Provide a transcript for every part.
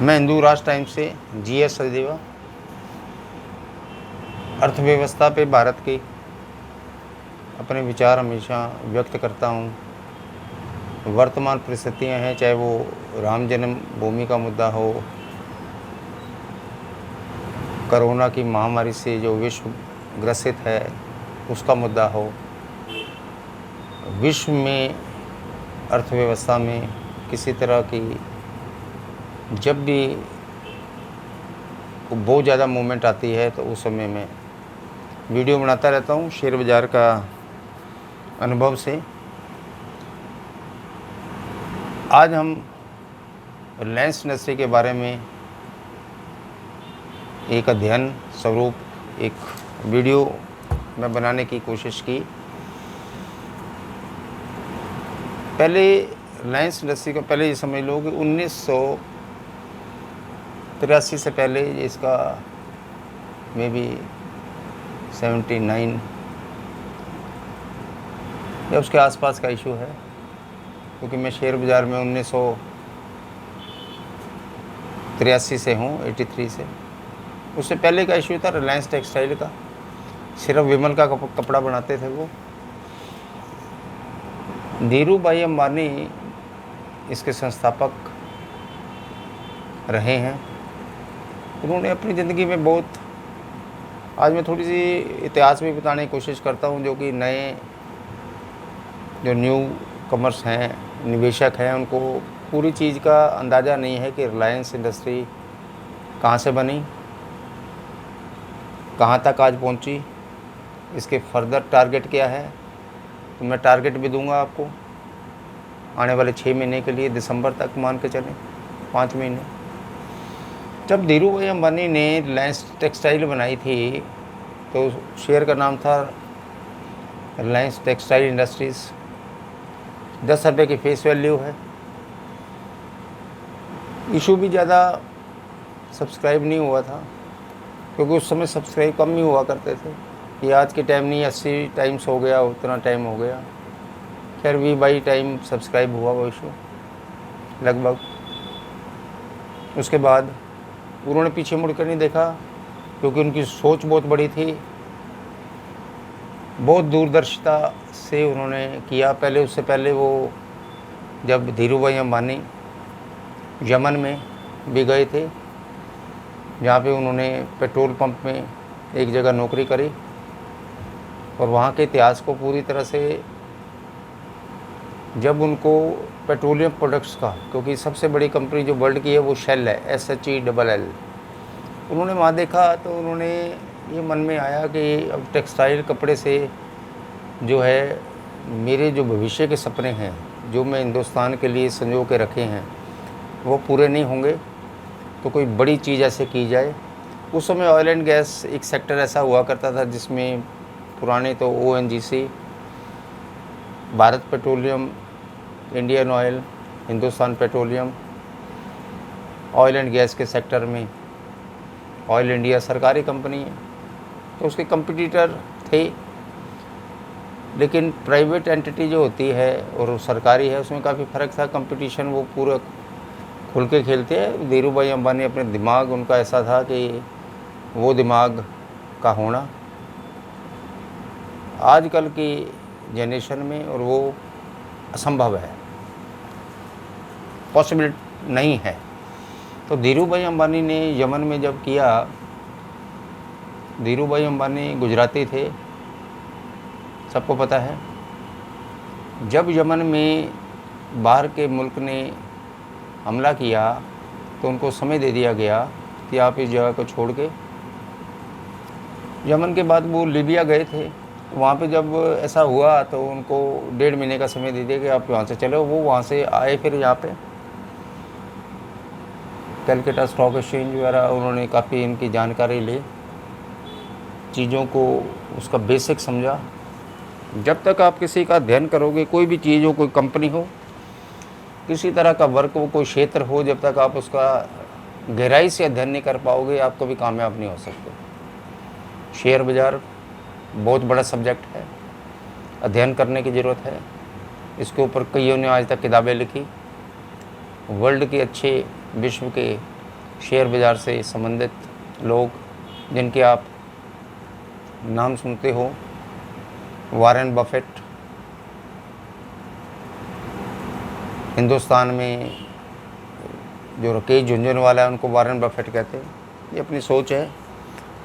मैं हिंदू राष्ट्र टाइम्स से GS सचदेवा अर्थव्यवस्था पे भारत के अपने विचार हमेशा व्यक्त करता हूँ। वर्तमान परिस्थितियाँ हैं, चाहे वो राम जन्मभूमि का मुद्दा हो, कोरोना की महामारी से जो विश्व ग्रसित है उसका मुद्दा हो, विश्व में अर्थव्यवस्था में किसी तरह की जब भी बहुत ज़्यादा मूवमेंट आती है तो उस समय में वीडियो बनाता रहता हूँ शेयर बाज़ार का अनुभव से। आज हम रिलायंस इंडस्ट्री के बारे में एक अध्ययन स्वरूप एक वीडियो में बनाने की कोशिश की। पहले रिलायंस इंडस्ट्री का पहले ये समझ लो कि 1983 से पहले इसका मे बी 79 या उसके आसपास का इशू है, क्योंकि मैं शेयर बाज़ार में 1983 से हूँ, 83 से। उससे पहले का इशू था रिलायंस टेक्सटाइल का, सिर्फ विमल का कपड़ा बनाते थे वो। धीरू भाई अंबानी इसके संस्थापक रहे हैं। उन्होंने अपनी ज़िंदगी में बहुत, आज मैं थोड़ी सी इतिहास भी बताने की कोशिश करता हूँ, जो कि नए जो न्यू कमर्स हैं, निवेशक हैं, उनको पूरी चीज़ का अंदाज़ा नहीं है कि रिलायंस इंडस्ट्री कहाँ से बनी, कहाँ तक आज पहुँची, इसके फर्दर टारगेट क्या है। तो मैं टारगेट भी दूंगा आपको आने वाले 6 महीने के लिए, दिसंबर तक मान के चलें, 5 महीने। जब धीरू भाई अंबानी ने रिलायंस टेक्सटाइल बनाई थी तो शेयर का नाम था रिलायंस टेक्सटाइल इंडस्ट्रीज़। 10 रुपये की फेस वैल्यू है। इशू भी ज़्यादा सब्सक्राइब नहीं हुआ था, क्योंकि उस समय सब्सक्राइब कम ही हुआ करते थे। ये आज के टाइम नहीं, 80 टाइम्स हो गया, उतना टाइम हो गया। खैर 20-22 टाइम सब्सक्राइब हुआ वो इशू लगभग। उसके बाद उन्होंने पीछे मुड़ कर नहीं देखा, क्योंकि उनकी सोच बहुत बड़ी थी, बहुत दूरदर्शिता से उन्होंने किया। पहले उससे पहले वो जब धीरू भाई अंबानी यमन में भी गए थे, जहाँ पे उन्होंने पेट्रोल पंप में एक जगह नौकरी करी और वहाँ के इतिहास को पूरी तरह से, जब उनको पेट्रोलियम प्रोडक्ट्स का, क्योंकि सबसे बड़ी कंपनी जो वर्ल्ड की है वो शेल है, SHELL, उन्होंने वहाँ देखा तो उन्होंने ये मन में आया कि अब टेक्सटाइल कपड़े से जो है मेरे जो भविष्य के सपने हैं, जो मैं हिंदुस्तान के लिए संजो के रखे हैं, वो पूरे नहीं होंगे, तो कोई बड़ी चीज़ ऐसे की जाए। उस समय ऑयल एंड गैस एक सेक्टर ऐसा हुआ करता था जिसमें पुराने तो ONGC, Bharat petroleum, Indian oil, Hindustan petroleum, oil and gas के सेक्टर में ऑयल इंडिया सरकारी कंपनी है, तो उसके कंपटीटर थे। लेकिन प्राइवेट एंटिटी जो होती है और सरकारी है, उसमें काफ़ी फ़र्क था। कंपटीशन वो पूरा खुल के खेलते हैं। धीरू भाई अंबानी अपने दिमाग, उनका ऐसा था कि वो दिमाग का होना आजकल की जनरेशन में, और वो असंभव है, पॉसिबल नहीं है। तो धीरू भाई अंबानी ने यमन में जब किया, धीरू भाई अंबानी गुजराती थे, सबको पता है। जब यमन में बाहर के मुल्क ने हमला किया तो उनको समय दे दिया गया कि आप इस जगह को छोड़ के, यमन के बाद वो लीबिया गए थे। वहाँ पे जब ऐसा हुआ तो उनको 1.5 महीने का समय दे दिया कि आप वहाँ से चलो। वो वहाँ से आए, फिर यहाँ पे कलकत्ता स्टॉक एक्सचेंज वगैरह उन्होंने काफ़ी इनकी जानकारी ली, चीज़ों को उसका बेसिक समझा। जब तक आप किसी का अध्ययन करोगे, कोई भी चीज़ हो, कोई कंपनी हो, किसी तरह का वर्क हो, कोई क्षेत्र हो, जब तक आप उसका गहराई से अध्ययन नहीं कर पाओगे, आप कभी कामयाब नहीं हो सकते। शेयर बाज़ार बहुत बड़ा सब्जेक्ट है, अध्ययन करने की ज़रूरत है। इसके ऊपर कईयों ने आज तक किताबें लिखी। वर्ल्ड के अच्छे, विश्व के शेयर बाज़ार से संबंधित लोग जिनके आप नाम सुनते हो, वॉरेन बफेट, हिंदुस्तान में जो राकेश झुनझुनवाला है उनको वॉरेन बफेट कहते हैं। ये अपनी सोच है,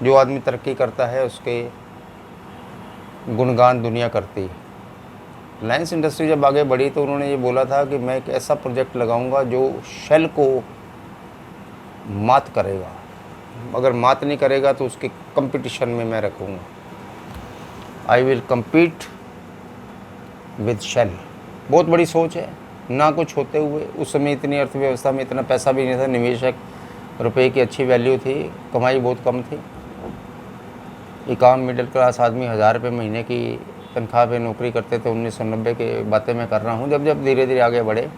जो आदमी तरक्की करता है उसके गुणगान दुनिया करती है। रिलायंस इंडस्ट्री जब आगे बढ़ी तो उन्होंने ये बोला था कि मैं एक ऐसा प्रोजेक्ट लगाऊंगा जो शेल को मात करेगा, अगर मात नहीं करेगा तो उसके कंपटीशन में मैं रखूँगा। I will compete with Shell. बहुत बड़ी सोच है। ना कुछ होते हुए, उस समय इतनी अर्थव्यवस्था में इतना पैसा भी नहीं था, निवेशक रुपए की अच्छी वैल्यू थी, कमाई बहुत कम थी। एक आम मिडिल क्लास आदमी 1000 रुपये महीने की तनख्वाह पे नौकरी करते थे। 1990 के बातें मैं कर रहा हूँ। जब जब धीरे धीरे आगे बढ़े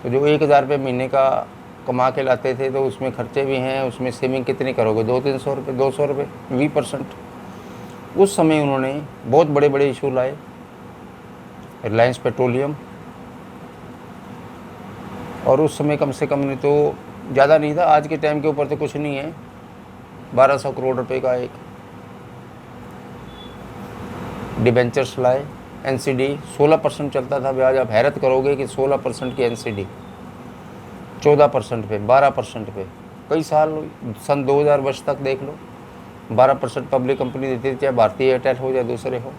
तो जो 1000 रुपये महीने का कमा के लाते थे तो उसमें खर्चे भी हैं, उसमें सेविंग कितनी करोगे, 200-300 रुपये, 200 रुपये, 20%। उस समय उन्होंने बहुत बड़े बड़े इशू लाए। रिलायंस पेट्रोलियम, और उस समय कम से कम नहीं तो ज़्यादा नहीं था, आज के टाइम के ऊपर तो कुछ नहीं है, 1200 करोड़ रुपए का एक डिबेंचर्स लाए। एनसीडी 16% चलता था ब्याज। आप हैरत करोगे कि 16% की एनसीडी 14% पे, 12% पे कई साल, सन 2000 वर्ष तक देख लो, 12% पब्लिक कंपनी देती थी, चाहे भारतीय एयरटेल हो या दूसरे हो।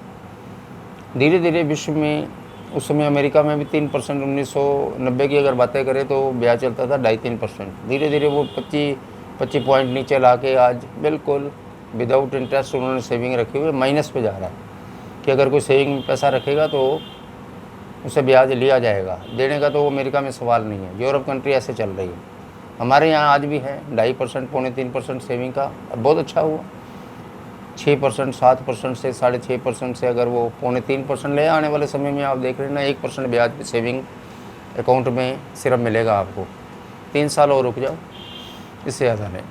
धीरे धीरे विश्व में, उस समय अमेरिका में भी 3%, 1990 की अगर बातें करें तो ब्याज चलता था 2.5-3%। धीरे धीरे वो 25 पॉइंट नीचे ला के आज बिल्कुल विदाउट इंटरेस्ट उन्होंने सेविंग रखी हुई, माइनस पे जा रहा है कि अगर कोई सेविंग में पैसा रखेगा तो उसे ब्याज लिया जाएगा, देने का तो अमेरिका में सवाल नहीं है। यूरोप कंट्री ऐसे चल रही है। हमारे यहाँ आज भी है 2.5%, 2.25-3% सेविंग का। बहुत अच्छा हुआ। 6%, 7% से 6.5% से अगर वो 2.25% ले, आने वाले समय में आप देख रहे हैं ना 1% ब्याज पे सेविंग अकाउंट में सिर्फ मिलेगा आपको। 3 साल और रुक जाओ, इससे ज़्यादा नहीं।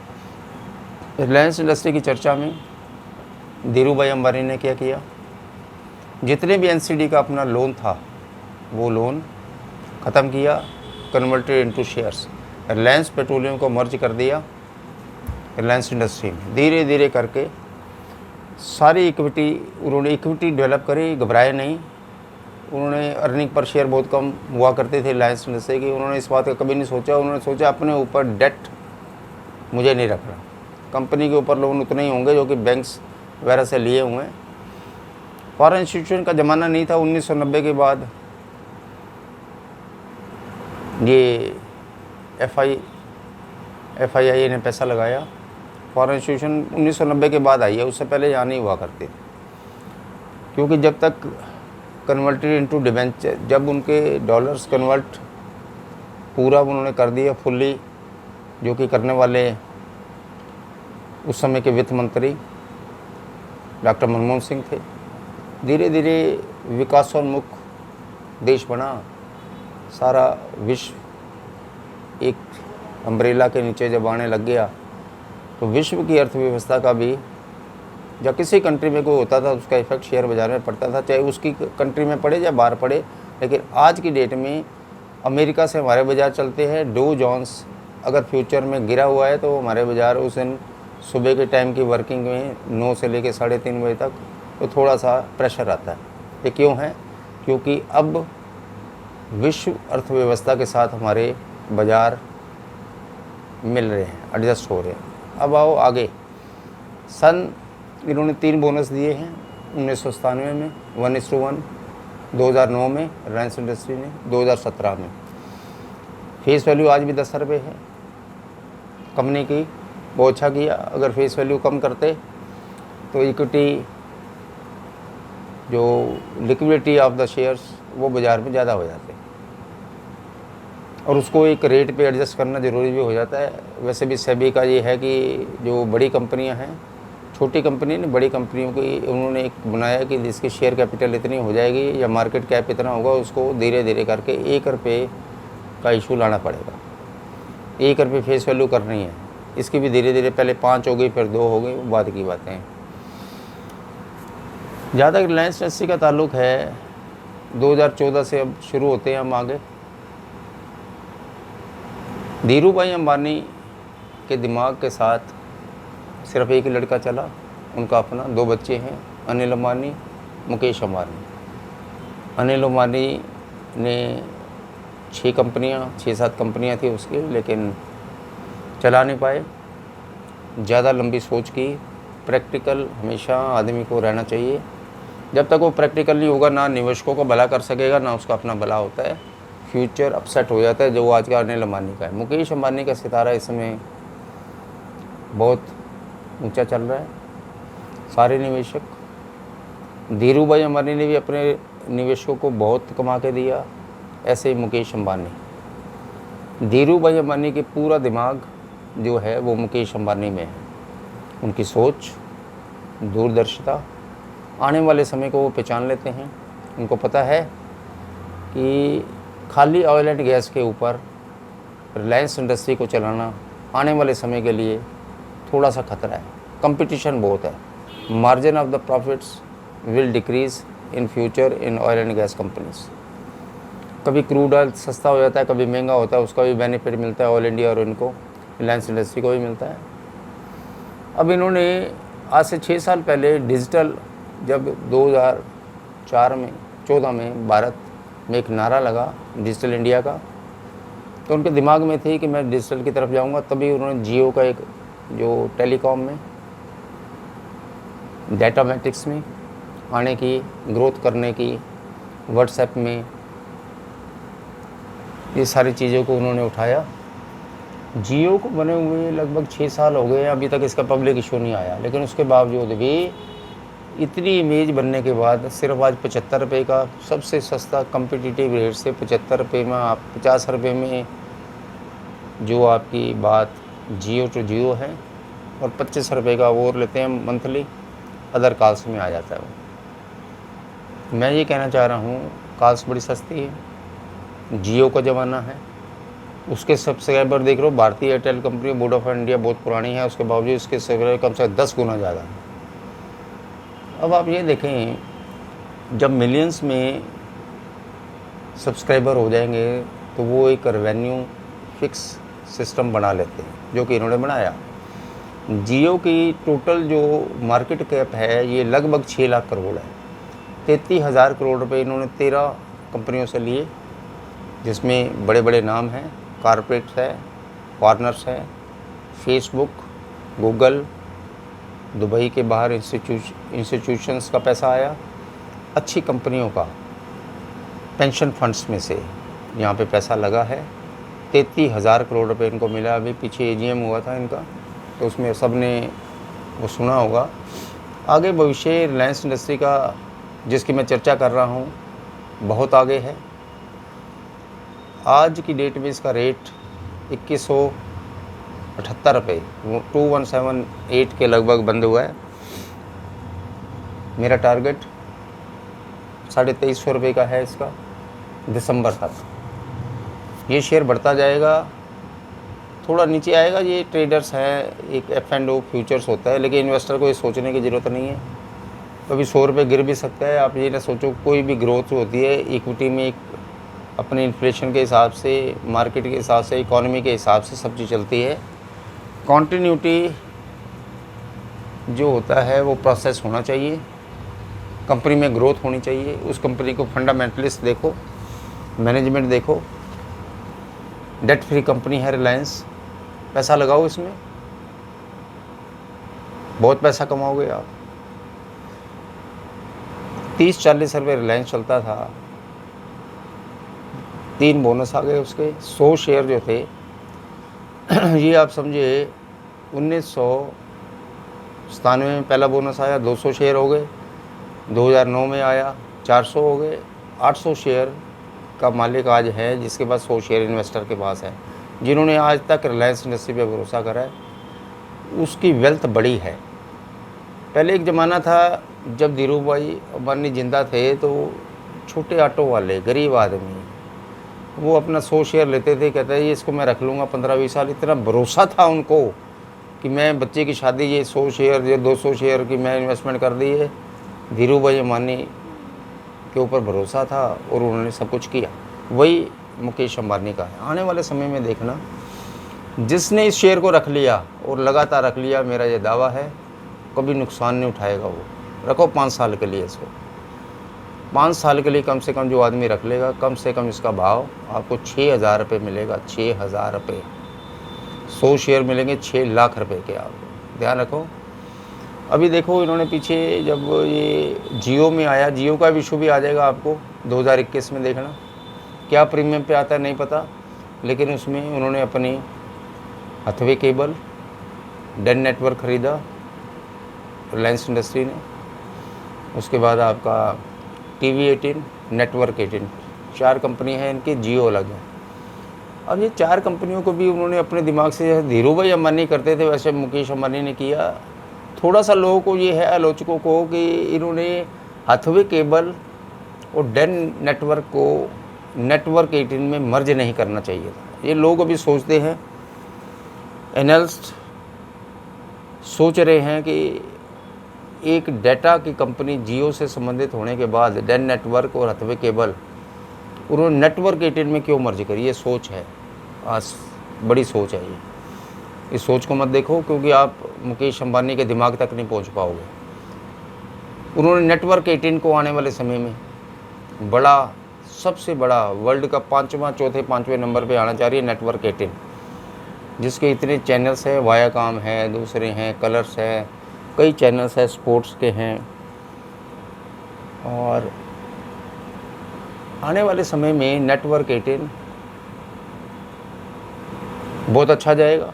रिलायंस इंडस्ट्री की चर्चा में धीरू भाई अंबानी ने क्या किया, जितने भी एनसीडी का अपना लोन था वो लोन ख़त्म किया, converted into shares. Reliance petroleum को मर्ज कर दिया रिलायंस इंडस्ट्री में। धीरे धीरे करके सारी इक्विटी, उन्होंने इक्विटी डेवलप करी, घबराए नहीं। उन्होंने अर्निंग पर शेयर बहुत कम हुआ करते थे रिलायंस इंडस्ट्री की। उन्होंने इस बात का कभी नहीं सोचा। उन्होंने सोचा अपने ऊपर डेट मुझे नहीं रखना, कंपनी के ऊपर लोन उतने ही होंगे जो कि बैंक्स वगैरह से लिए हुए हैं। फॉरेन इंस्टीट्यूशन का ज़माना नहीं था। 1990 के बाद ये FII ने पैसा लगाया। फॉरेन इंस्टीट्यूशन 1990 के बाद आई है, उससे पहले यहाँ नहीं हुआ करते थे। क्योंकि जब तक कन्वर्टेड इनटू डिबेंचर, जब उनके डॉलर्स कन्वर्ट पूरा उन्होंने कर दिया फुल्ली, जो कि करने वाले उस समय के वित्त मंत्री डॉक्टर मनमोहन सिंह थे। धीरे धीरे विकासोन्मुख देश बना। सारा विश्व एक अम्ब्रेला के नीचे जब आने लग गया तो विश्व की अर्थव्यवस्था का भी, जब किसी कंट्री में कोई होता था उसका इफेक्ट शेयर बाज़ार में पड़ता था, चाहे उसकी कंट्री में पड़े या बाहर पड़े। लेकिन आज की डेट में अमेरिका से हमारे बाज़ार चलते हैं। डो जोन्स अगर फ्यूचर में गिरा हुआ है तो हमारे बाज़ार उस दिन सुबह के टाइम की वर्किंग में 9 से लेकर 3:30 बजे तक तो थोड़ा सा प्रेशर आता है। ये क्यों है? क्योंकि अब विश्व अर्थव्यवस्था के साथ हमारे बाज़ार मिल रहे हैं, एडजस्ट हो रहे हैं। अब आओ आगे। इन्होंने 3 बोनस दिए हैं 1997 में, 1:1, 2009 में रिलायंस इंडस्ट्री ने, 2017 में। फेस वैल्यू आज भी 10 रुपये है कंपनी की। बहुत अच्छा किया। अगर फेस वैल्यू कम करते तो इक्विटी, जो लिक्विडिटी ऑफ द शेयर्स, वो बाज़ार में ज़्यादा हो जाते, और उसको एक रेट पे एडजस्ट करना ज़रूरी भी हो जाता है। वैसे भी सेबी का ये है कि जो बड़ी कंपनियां हैं, छोटी कंपनी नहीं, बड़ी कंपनियों की उन्होंने एक बनाया कि जिसकी शेयर कैपिटल इतनी हो जाएगी या मार्केट कैप इतना होगा, उसको धीरे धीरे करके 1 रुपये का इशू लाना पड़ेगा। 1 रुपये फेस वैल्यू करनी है। इसकी भी धीरे धीरे पहले 5 हो गई, फिर 2 हो गई, वो बाद की बातें हैं। जहाँ तक रिलायंस इंडस्ट्री का ताल्लुक़ है, 2014 से अब शुरू होते हैं हम आगे। धीरू भाई अंबानी के दिमाग के साथ सिर्फ एक ही लड़का चला, उनका अपना 2 बच्चे हैं, अनिल अंबानी, मुकेश अंबानी। अनिल अंबानी ने 6-7 कंपनियां थी उसकी, लेकिन चला नहीं पाए। ज़्यादा लंबी सोच की। प्रैक्टिकल हमेशा आदमी को रहना चाहिए। जब तक वो प्रैक्टिकल नहीं होगा, ना निवेशकों का भला कर सकेगा, ना उसका अपना भला होता है। फ्यूचर अपसेट हो जाता है, जो आज का अनिल अंबानी का है। मुकेश अंबानी का सितारा इस समय बहुत ऊंचा चल रहा है। सारे निवेशक, धीरू भाई अंबानी ने भी अपने निवेशकों को बहुत कमा के दिया, ऐसे ही मुकेश अंबानी। धीरू भाई अंबानी की पूरा दिमाग जो है वो मुकेश अंबानी में है। उनकी सोच, दूरदर्शिता, आने वाले समय को वो पहचान लेते हैं। उनको पता है कि खाली ऑयल एंड गैस के ऊपर रिलायंस इंडस्ट्री को चलाना आने वाले समय के लिए थोड़ा सा खतरा है। कंपटीशन बहुत है। Margin of the profits will decrease in future in oil and gas companies. कभी क्रूड ऑयल सस्ता हो जाता है, कभी महंगा होता है, उसका भी बेनिफिट मिलता है ऑयल इंडिया और इनको, रिलायंस इंडस्ट्री को भी मिलता है। अब इन्होंने आज से 6 साल पहले डिजिटल, जब 2014 में भारत में एक नारा लगा डिजिटल इंडिया का, तो उनके दिमाग में थी कि मैं डिजिटल की तरफ जाऊंगा। तभी उन्होंने जियो का एक जो टेलीकॉम में, डाटा मैट्रिक्स में आने की, ग्रोथ करने की, व्हाट्सएप में, ये सारी चीज़ों को उन्होंने उठाया। जियो को बने हुए लगभग 6 साल हो गए, अभी तक इसका पब्लिक इशू नहीं आया। लेकिन उसके बावजूद भी इतनी इमेज बनने के बाद सिर्फ आज 75 रुपये का सबसे सस्ता कम्पिटिटिव रेट से 75 रुपये में आप 50 रुपये में जो आपकी बात जियो टू जियो है, और 25 रुपये का वो लेते हैं मंथली, अदर कॉल्स में आ जाता है वो। मैं ये कहना चाह रहा हूँ, कॉल्स बड़ी सस्ती है। जियो का ज़माना है, उसके सब्सक्राइबर देख लो, भारतीय एयरटेल कंपनी, वोडाफोन इंडिया बहुत पुरानी है, उसके बावजूद इसके सब्सक्राइबर कम से कम 10 गुना ज़्यादा है। अब आप ये देखें, जब मिलियंस में सब्सक्राइबर हो जाएंगे तो वो एक रेवेन्यू फिक्स सिस्टम बना लेते हैं, जो कि इन्होंने बनाया। जियो की टोटल जो मार्केट कैप है ये लगभग 6 लाख करोड़ है। 33,000 करोड़ रुपए इन्होंने 13 कंपनियों से लिए, जिसमें बड़े बड़े नाम हैं, कारपोरेट्स है, पार्टनर्स है, फेसबुक, गूगल, दुबई के बाहर इंस्टीट्यूशंस का पैसा आया, अच्छी कंपनियों का, पेंशन फंड्स में से यहाँ पे पैसा लगा है। 33,000 करोड़ रुपए इनको मिला। अभी पीछे एजीएम हुआ था इनका, तो उसमें सब ने वो सुना होगा। आगे भविष्य रिलायंस इंडस्ट्री का, जिसकी मैं चर्चा कर रहा हूँ, बहुत आगे है। आज की डेट में इसका रेट 2178 रुपये, 2178 के लगभग बंद हुआ है। मेरा टारगेट 2350 रुपये का है इसका, दिसंबर तक। ये शेयर बढ़ता जाएगा, थोड़ा नीचे आएगा। ये ट्रेडर्स हैं, एक F&O फ्यूचर्स होता है, लेकिन इन्वेस्टर को ये सोचने की ज़रूरत नहीं है। कभी 100 रुपये गिर भी सकता है। आप ये ना सोचो, कोई भी ग्रोथ होती है इक्विटी में, एक अपने इन्फ्लेशन के हिसाब से, मार्केट के हिसाब से, इकोनॉमी के हिसाब से सब चीज़ चलती है। कॉन्टिन्यूटी जो होता है वो प्रोसेस होना चाहिए, कंपनी में ग्रोथ होनी चाहिए। उस कंपनी को फंडामेंटलिस्ट देखो, मैनेजमेंट देखो। डेट फ्री कंपनी है रिलायंस, पैसा लगाओ इसमें, बहुत पैसा कमाओगे आप। 30-40 रुपये रिलायंस चलता था, 3 बोनस आ गए उसके। 100 शेयर जो थे ये आप समझे 1997 में पहला बोनस आया, 200 शेयर हो गए। 2009 में आया, 400 हो गए। 800 शेयर का मालिक आज है, जिसके पास 100 शेयर इन्वेस्टर के पास है, जिन्होंने आज तक रिलायंस इंडस्ट्री पे भरोसा करा है, उसकी वेल्थ बड़ी है। पहले एक ज़माना था जब धीरू भाई अंबानी जिंदा थे, तो छोटे ऑटो वाले, गरीब आदमी, वो अपना 100 शेयर लेते थे, कहते हैं ये इसको मैं रख लूँगा 15-20 साल। इतना भरोसा था उनको कि मैं बच्चे की शादी, ये 100 शेयर या 200 शेयर की मैं इन्वेस्टमेंट कर दी है। धीरू भाई अंबानी के ऊपर भरोसा था और उन्होंने सब कुछ किया। वही मुकेश अंबानी का है। आने वाले समय में देखना, जिसने इस शेयर को रख लिया और लगातार रख लिया, मेरा ये दावा है कभी नुकसान नहीं उठाएगा। वो रखो 5 साल के लिए इसको, 5 साल के लिए कम से कम जो आदमी रख लेगा, कम से कम इसका भाव आपको 6,000 रुपये मिलेगा। 6,000 रुपये, 100 शेयर मिलेंगे 6 लाख रुपए के। आप ध्यान रखो। अभी देखो इन्होंने पीछे जब ये जियो में आया, जियो का भी इशू भी आ जाएगा आपको 2021 में, देखना क्या प्रीमियम पे आता है नहीं पता, लेकिन उसमें उन्होंने अपनी हथवे केबल, डेन नेटवर्क ख़रीदा रिलायंस इंडस्ट्री ने। उसके बाद आपका TV18, नेटवर्क 18, 4 कंपनी है इनकी, जियो अलग है। अब ये 4 कंपनियों को भी उन्होंने अपने दिमाग से, जैसे धीरू भाई अंबानी करते थे वैसे मुकेश अंबानी ने किया। थोड़ा सा लोगों को ये है, आलोचकों को, कि इन्होंने हाथवे केबल और डेन नेटवर्क को नेटवर्क 18 में मर्ज नहीं करना चाहिए था। ये लोग अभी सोचते हैं, एनालिस्ट सोच रहे हैं कि एक डाटा की कंपनी जियो से संबंधित होने के बाद डेन नेटवर्क और हाथवे केबल उन्होंने नेटवर्क 18 में क्यों मर्ज करी। ये सोच है, आज बड़ी सोच है ये। इस सोच को मत देखो, क्योंकि आप मुकेश अंबानी के दिमाग तक नहीं पहुंच पाओगे। उन्होंने नेटवर्क 18 को आने वाले समय में बड़ा, सबसे बड़ा, वर्ल्ड का 5वां, चौथे 5वें नंबर पे आना चाह रही है नेटवर्क 18, जिसके इतने चैनल्स हैं, वायाकॉम है, दूसरे हैं, कलर्स है, कई चैनल्स हैं, स्पोर्ट्स के हैं। और आने वाले समय में नेटवर्क 18 बहुत अच्छा जाएगा।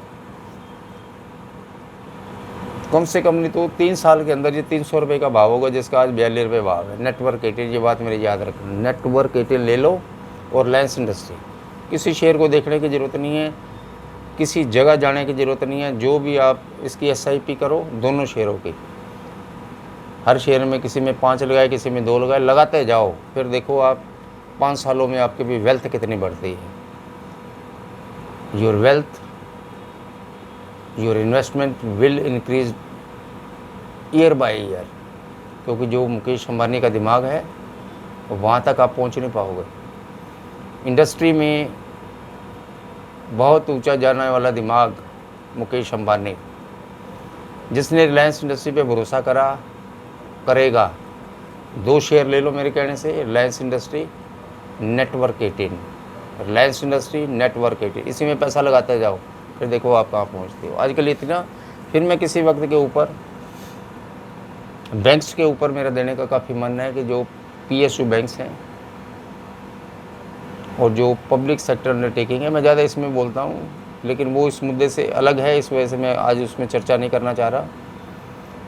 कम से कम नहीं तो 3 साल के अंदर ये 300 रुपये का भाव होगा, जिसका आज 42 रुपये भाव है। नेटवर्क 18, ये बात मेरी याद रखना। नेटवर्क 18 ले लो। और रिलायंस इंडस्ट्री, किसी शेयर को देखने की ज़रूरत नहीं है, किसी जगह जाने की ज़रूरत नहीं है। जो भी आप इसकी SIP करो, दोनों शेयरों की, हर शेयर में किसी में 5 लगाए, किसी में 2 लगाए, लगाते जाओ। फिर देखो आप 5 सालों में आपकी भी वेल्थ कितनी बढ़ती है। Your wealth, your investment will increase year by year, क्योंकि जो मुकेश अंबानी का दिमाग है वहाँ तक आप पहुँच नहीं पाओगे। इंडस्ट्री में बहुत ऊंचा जाने वाला दिमाग मुकेश अंबानी, जिसने रिलायंस इंडस्ट्री पे भरोसा करेगा। 2 शेयर ले लो मेरे कहने से, Reliance industry, network 18, Reliance industry, network 18, इसी में पैसा लगाते जाओ, फिर देखो आप कहाँ पहुँचते हो। आजकल इतना, फिर मैं किसी वक्त के ऊपर बैंक्स के ऊपर मेरा देने का काफ़ी मन है, कि जो PSU बैंक्स हैं और जो पब्लिक सेक्टर अंडरटेकिंग है, मैं ज़्यादा इसमें बोलता हूँ, लेकिन वो इस मुद्दे से अलग है, इस वजह से मैं आज उसमें चर्चा नहीं करना चाह रहा।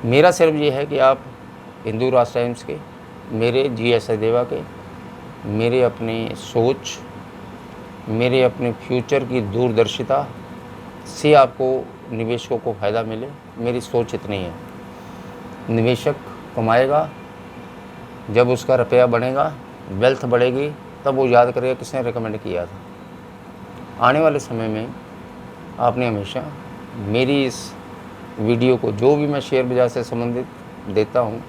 मेरा सिर्फ ये है कि आप हिंदू राष्ट्र टाइम्स के, मेरे GS सचदेवा के, मेरे अपनी सोच, मेरे अपने फ्यूचर की दूरदर्शिता से आपको निवेशकों को फ़ायदा मिले, मेरी सोच इतनी है। निवेशक कमाएगा जब उसका रुपया बढ़ेगा, वेल्थ बढ़ेगी, तब वो याद करेगा किसने रिकमेंड किया था। आने वाले समय में आपने हमेशा मेरी इस वीडियो को, जो भी मैं शेयर बाज़ार से संबंधित देता हूँ,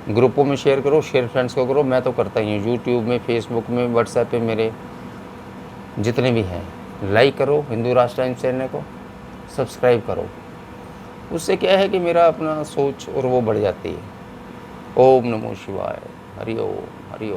ग्रुपों में शेयर करो, शेयर फ्रेंड्स को करो। मैं तो करता ही हूँ, यूट्यूब में, फेसबुक में, व्हाट्सएप पे, मेरे जितने भी हैं, लाइक करो। हिंदू राष्ट्र टाइम्स चैनल को सब्सक्राइब करो। उससे क्या है कि मेरा अपना सोच और वो बढ़ जाती है। ओम नमो शिवाय। हरि ओम, हरि ओम।